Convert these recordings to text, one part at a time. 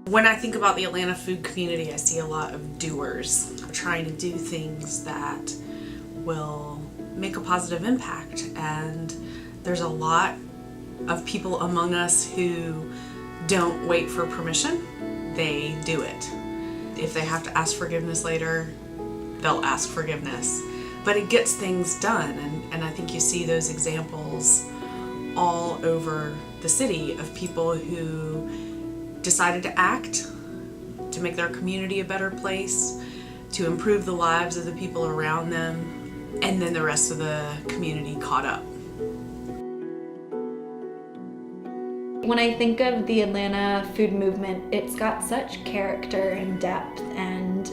When I think about the Atlanta food community, I see a lot of doers trying to do things that will make a positive impact. And there's a lot of people among us who don't wait for permission, they do it. If they have to ask forgiveness later, they'll ask forgiveness. But it gets things done, and I think you see those examples all over the city of people who decided to act, to make their community a better place, to improve the lives of the people around them, and then the rest of the community caught up. When I think of the Atlanta food movement, it's got such character and depth, and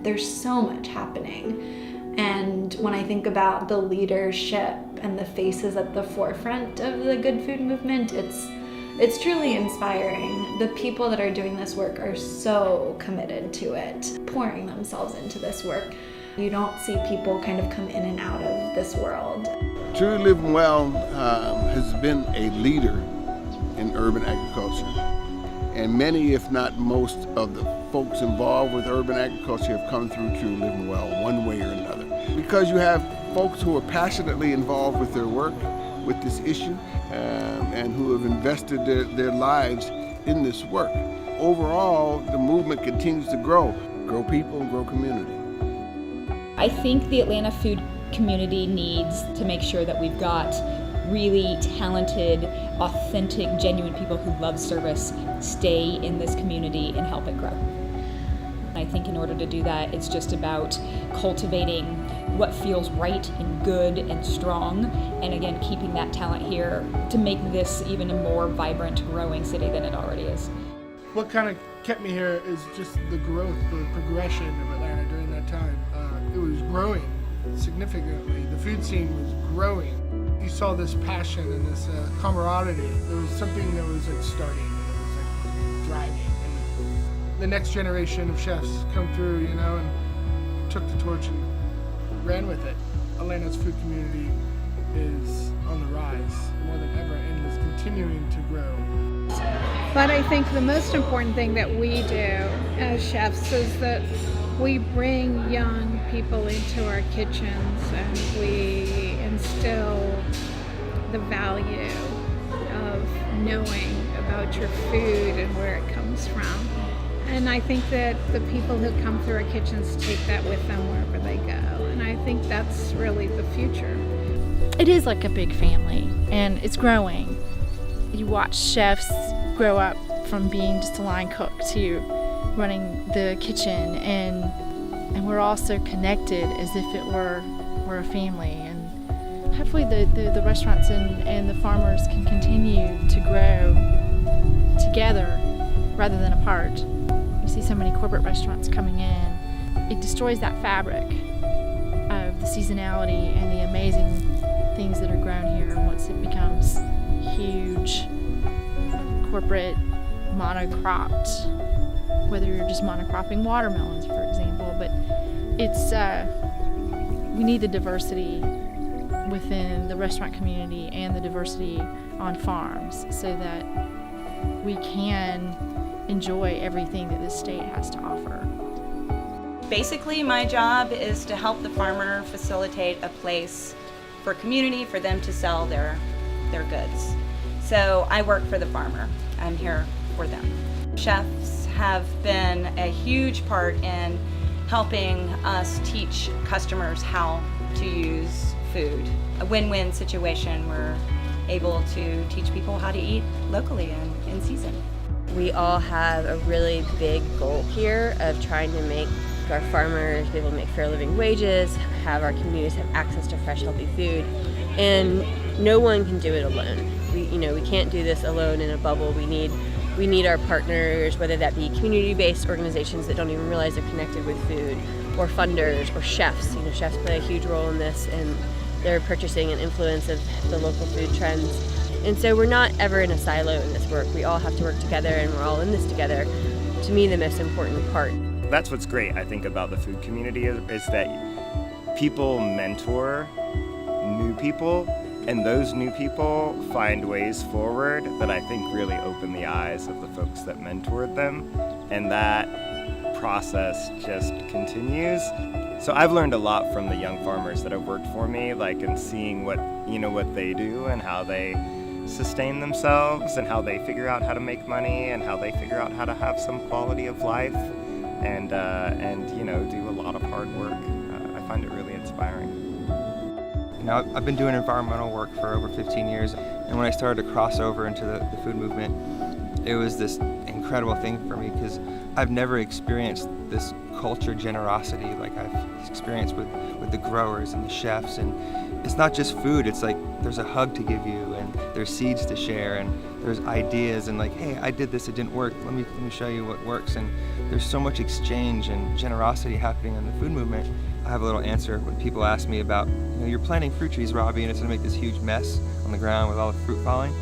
there's so much happening. And when I think about the leadership and the faces at the forefront of the good food movement, it's truly inspiring. The people that are doing this work are so committed to it, pouring themselves into this work. You don't see people kind of come in and out of this world. Truly Living Well has been a leader in urban agriculture. And many, if not most, of the folks involved with urban agriculture have come through Truly Living Well one way or another. Because you have folks who are passionately involved with their work, with this issue, and who have invested their lives in this work. Overall, the movement continues to grow people and grow community. I think the Atlanta food community needs to make sure that we've got really talented, authentic, genuine people who love service stay in this community and help it grow. I think in order to do that, it's just about cultivating what feels right and good and strong, and again, keeping that talent here to make this even a more vibrant, growing city than it already is. What kind of kept me here is just the growth, the progression of Atlanta during that time. It was growing significantly. The food scene was growing. You saw this passion and this camaraderie. There was something that was like starting, and it was like driving. And the next generation of chefs come through, and took the torch and ran with it. Atlanta's food community is on the rise more than ever and is continuing to grow. But I think the most important thing that we do as chefs is that we bring young people into our kitchens and we instill the value of knowing about your food and where it comes from. And I think that the people who come through our kitchens take that with them wherever they go. And I think that's really the future. It is like a big family, and it's growing. You watch chefs grow up from being just a line cook to running the kitchen, and we're all so connected as if it were a family. And hopefully the restaurants and the farmers can continue to grow together rather than apart. You see so many corporate restaurants coming in. It destroys that fabric of the seasonality and the amazing things that are grown here once it becomes huge, corporate, monocropped, whether you're just monocropping watermelons, for example. But it's we need the diversity within the restaurant community and the diversity on farms so that we can enjoy everything that this state has to offer. Basically, my job is to help the farmer facilitate a place for community for them to sell their goods. So I work for the farmer. I'm here for them. Chefs have been a huge part in helping us teach customers how to use food. A win-win situation. We're able to teach people how to eat locally and in season. We all have a really big goal here of trying to make our farmers be able to make fair living wages, have our communities have access to fresh, healthy food, and no one can do it alone. We can't do this alone in a bubble. We need our partners, whether that be community-based organizations that don't even realize they're connected with food, or funders, or chefs. Chefs play a huge role in this, and their purchasing and influence of the local food trends. And so we're not ever in a silo in this work. We all have to work together, and we're all in this together. To me, the most important part. That's what's great, I think, about the food community is that people mentor new people And those new people find ways forward that I think really open the eyes of the folks that mentored them, and that process just continues. So I've learned a lot from the young farmers that have worked for me, like in seeing what they do and how they sustain themselves and how they figure out how to make money and how they figure out how to have some quality of life and do a lot of hard work. I find it really inspiring. I've been doing environmental work for over 15 years, and when I started to cross over into the food movement, it was this incredible thing for me because I've never experienced this culture generosity like I've experienced with the growers and the chefs. And it's not just food, it's like there's a hug to give you, and there's seeds to share, and there's ideas, and like, hey, I did this, it didn't work, let me show you what works. And there's so much exchange and generosity happening in the food movement. I have a little answer when people ask me about, you're planting fruit trees, Robbie, and it's gonna make this huge mess on the ground with all the fruit falling.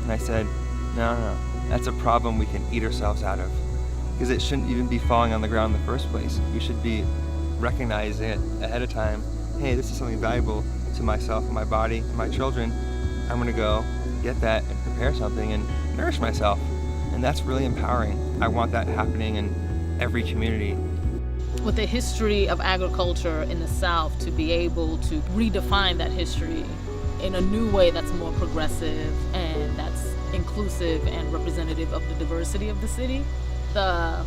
And I said, no, that's a problem we can eat ourselves out of. Because it shouldn't even be falling on the ground in the first place. We should be recognizing it ahead of time. Hey, this is something valuable to myself and my body and my children. I'm gonna go get that and prepare something and nourish myself. And that's really empowering. I want that happening in every community. With the history of agriculture in the South, to be able to redefine that history in a new way that's more progressive and that's inclusive and representative of the diversity of the city. The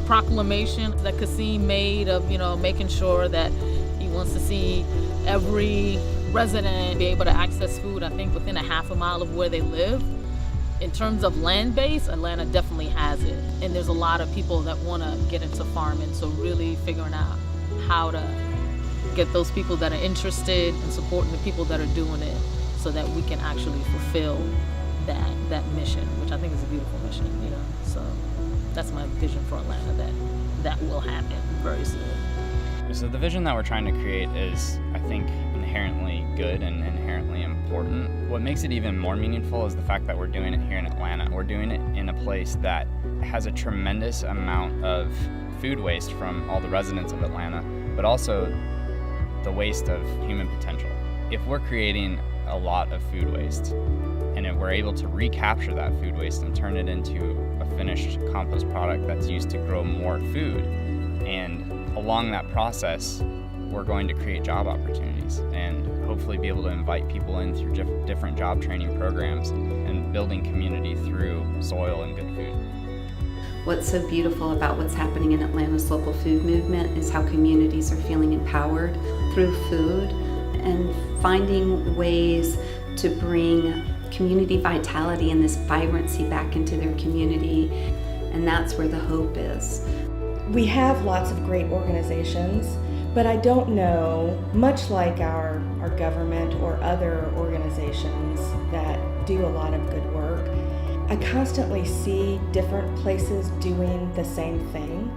proclamation that Kasim made of, making sure that he wants to see every resident be able to access food, I think within a half a mile of where they live. In terms of land base, Atlanta definitely has it. And there's a lot of people that want to get into farming. So really figuring out how to get those people that are interested and supporting the people that are doing it so that we can actually fulfill that mission, which I think is a beautiful mission, So that's my vision for Atlanta, that will happen very soon. So the vision that we're trying to create is, I think, inherently good and inherently important. What makes it even more meaningful is the fact that we're doing it here in Atlanta. We're doing it in a place that has a tremendous amount of food waste from all the residents of Atlanta, but also the waste of human potential. If we're creating a lot of food waste, and if we're able to recapture that food waste and turn it into a finished compost product that's used to grow more food, and along that process, we're going to create job opportunities and hopefully be able to invite people in through different job training programs and building community through soil and good food. What's so beautiful about what's happening in Atlanta's local food movement is how communities are feeling empowered through food and finding ways to bring community vitality and this vibrancy back into their community, and that's where the hope is. We have lots of great organizations, but I don't know, much like our government or other organizations that do a lot of good work, I constantly see different places doing the same thing.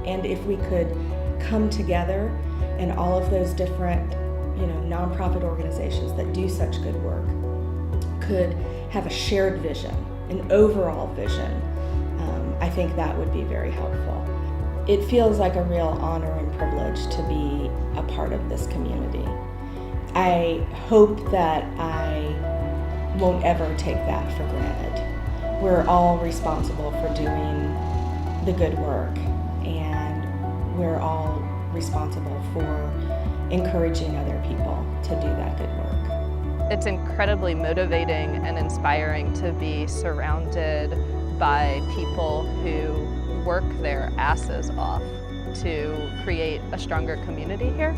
And if we could come together and all of those different, nonprofit organizations that do such good work could have a shared vision, an overall vision, I think that would be very helpful. It feels like a real honor and privilege to be a part of this community. I hope that I won't ever take that for granted. We're all responsible for doing the good work, and we're all responsible for encouraging other people to do that good work. It's incredibly motivating and inspiring to be surrounded by people who work their asses off to create a stronger community here,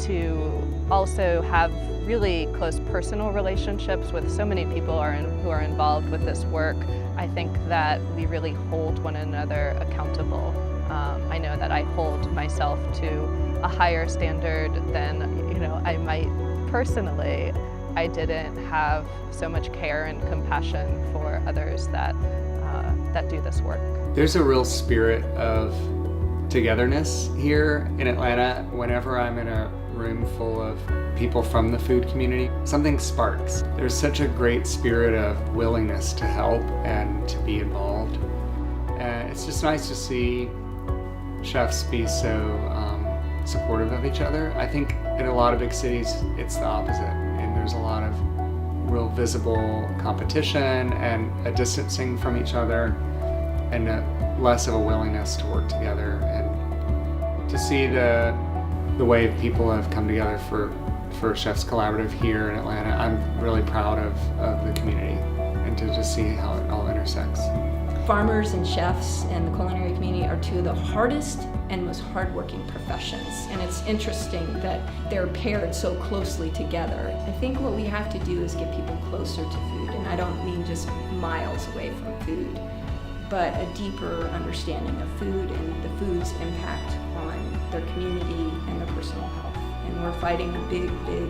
to also have really close personal relationships with so many people who are involved with this work. I think that we really hold one another accountable. I know that I hold myself to a higher standard than I might personally. I didn't have so much care and compassion for others that do this work. There's a real spirit of togetherness here in Atlanta. Whenever I'm in a room full of people from the food community, something sparks. There's such a great spirit of willingness to help and to be involved. It's just nice to see chefs be so supportive of each other. I think in a lot of big cities, it's the opposite. And there's a lot of real visible competition and a distancing from each other, and less of a willingness to work together. And to see the way people have come together for Chefs Collaborative here in Atlanta, I'm really proud of the community, and to just see how it all intersects. Farmers and chefs and the culinary community are two of the hardest and most hardworking professions, and it's interesting that they're paired so closely together. I think what we have to do is get people closer to food, and I don't mean just miles away from food, but a deeper understanding of food and the food's impact on their community and their personal health. And we're fighting a big, big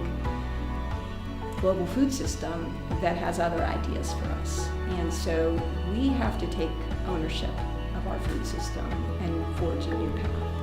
global food system that has other ideas for us. And so we have to take ownership of our food system and forge a new path.